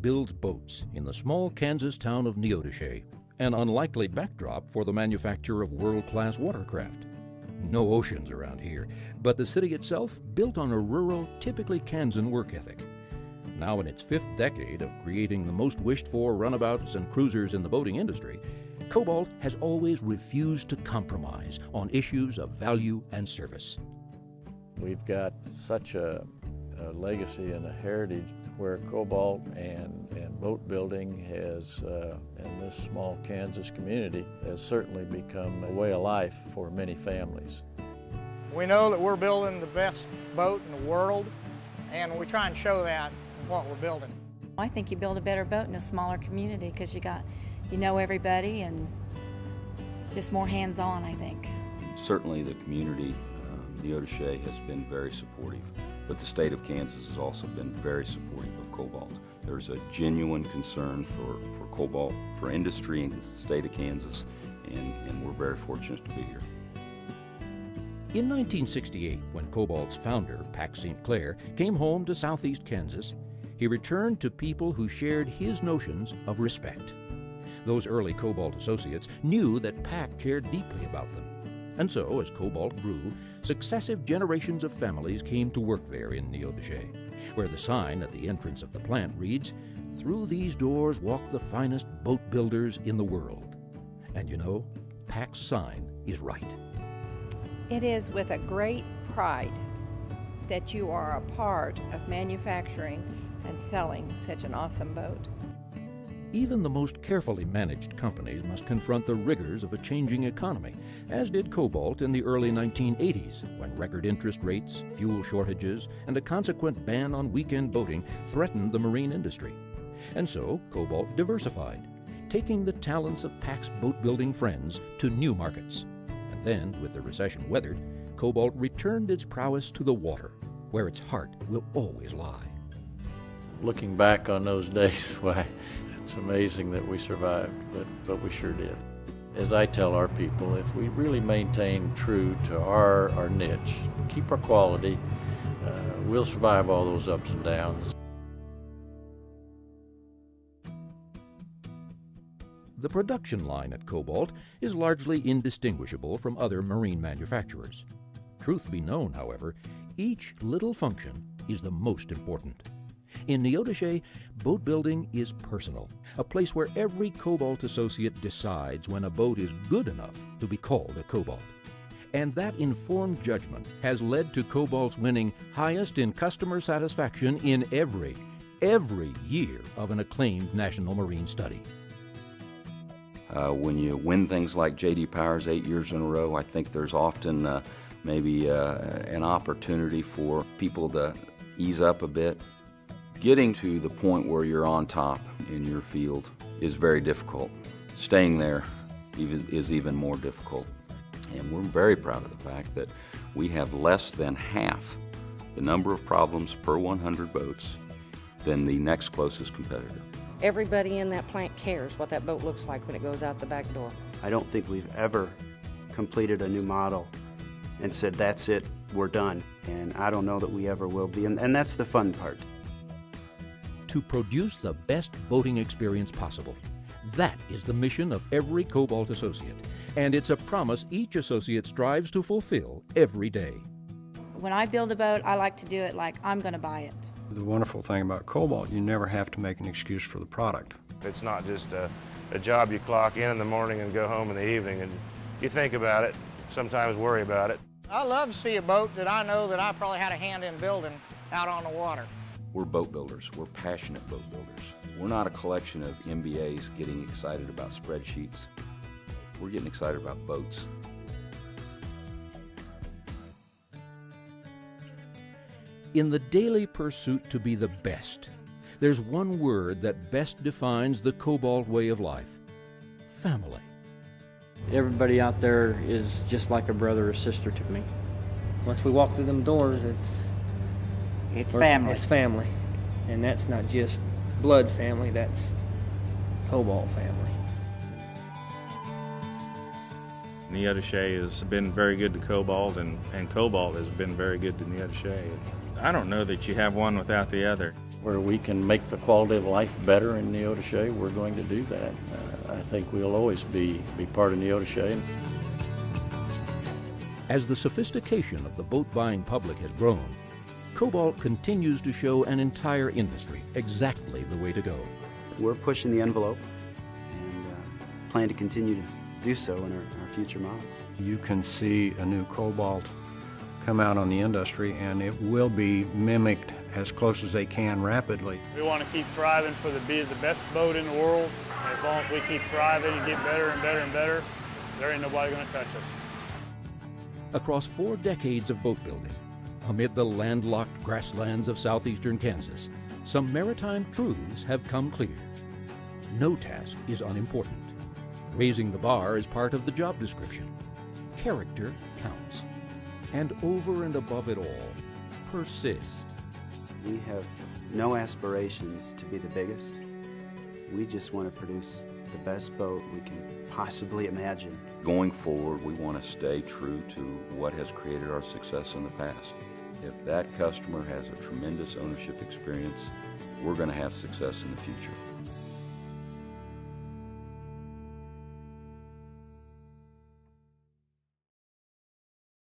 builds boats in the small Kansas town of Neodesha, an unlikely backdrop for the manufacture of world-class watercraft. No oceans around here, but the city itself built on a rural, typically Kansan work ethic. Now in its 5th decade of creating the most wished-for runabouts and cruisers in the boating industry, COBALT has always refused to compromise on issues of value and service. We've got such a legacy and a heritage where COBALT and boat building has, in this small Kansas community, has certainly become a way of life for many families. We know that we're building the best boat in the world, and we try and show that in what we're building. I think you build a better boat in a smaller community because you know everybody, and it's just more hands-on, I think. Certainly the community, Neodesha, has been very supportive, but the state of Kansas has also been very supportive of COBALT. There's a genuine concern for COBALT, for industry in the state of Kansas, and we're very fortunate to be here. In 1968, when COBALT's founder, Pac St. Clair, came home to southeast Kansas, he returned to people who shared his notions of respect. Those early COBALT associates knew that Pac cared deeply about them. And so, as COBALT grew, successive generations of families came to work there in Neodesha, where the sign at the entrance of the plant reads, "Through these doors walk the finest boat builders in the world." And you know, Pac's sign is right. It is with a great pride that you are a part of manufacturing and selling such an awesome boat. Even the most carefully managed companies must confront the rigors of a changing economy, as did COBALT in the early 1980s, when record interest rates, fuel shortages, and a consequent ban on weekend boating threatened the marine industry. And so COBALT diversified, taking the talents of Pac's boat-building friends to new markets. And then, with the recession weathered, COBALT returned its prowess to the water, where its heart will always lie. Looking back on those days, why, it's amazing that we survived, but we sure did. As I tell our people, if we really maintain true to our niche, keep our quality, we'll survive all those ups and downs. The production line at COBALT is largely indistinguishable from other marine manufacturers. Truth be known, however, each little function is the most important. In Neodesha, boat building is personal, a place where every COBALT associate decides when a boat is good enough to be called a COBALT. And that informed judgment has led to COBALT's winning highest in customer satisfaction in every year of an acclaimed national marine study. When you win things like J.D. Power's 8 years in a row, I think there's often maybe an opportunity for people to ease up a bit. Getting to the point where you're on top in your field is very difficult. Staying there is even more difficult. And we're very proud of the fact that we have less than half the number of problems per 100 boats than the next closest competitor. Everybody in that plant cares what that boat looks like when it goes out the back door. I don't think we've ever completed a new model and said, that's it, we're done. And I don't know that we ever will be, and that's the fun part. To produce the best boating experience possible. That is the mission of every COBALT associate, and it's a promise each associate strives to fulfill every day. When I build a boat, I like to do it like I'm going to buy it. The wonderful thing about COBALT, you never have to make an excuse for the product. It's not just a job you clock in the morning and go home in the evening, and you think about it, sometimes worry about it. I love to see a boat that I know that I probably had a hand in building out on the water. We're boat builders. We're passionate boat builders. We're not a collection of MBAs getting excited about spreadsheets. We're getting excited about boats. In the daily pursuit to be the best, there's one word that best defines the COBALT way of life: family. Everybody out there is just like a brother or sister to me. Once we walk through them doors, it's family. It's family. And that's not just blood family, that's COBALT family. Neodesha has been very good to COBALT, and COBALT has been very good to Neodesha. I don't know that you have one without the other. where we can make the quality of life better in Neodesha, we're going to do that. I think we'll always be part of Neodesha. As the sophistication of the boat-buying public has grown, Cobalt continues to show an entire industry exactly the way to go. We're pushing the envelope and plan to continue to do so in our future models. You can see a new Cobalt come out on the industry, and it will be mimicked as close as they can rapidly. We want to keep thriving for be the best boat in the world. And as long as we keep thriving and get better and better and better, there ain't nobody going to touch us. Across 4 decades of boat building, amid the landlocked grasslands of southeastern Kansas, some maritime truths have come clear. No task is unimportant. Raising the bar is part of the job description. Character counts. And over and above it all, persist. We have no aspirations to be the biggest. We just want to produce the best boat we can possibly imagine. Going forward, we want to stay true to what has created our success in the past. If that customer has a tremendous ownership experience, we're going to have success in the future.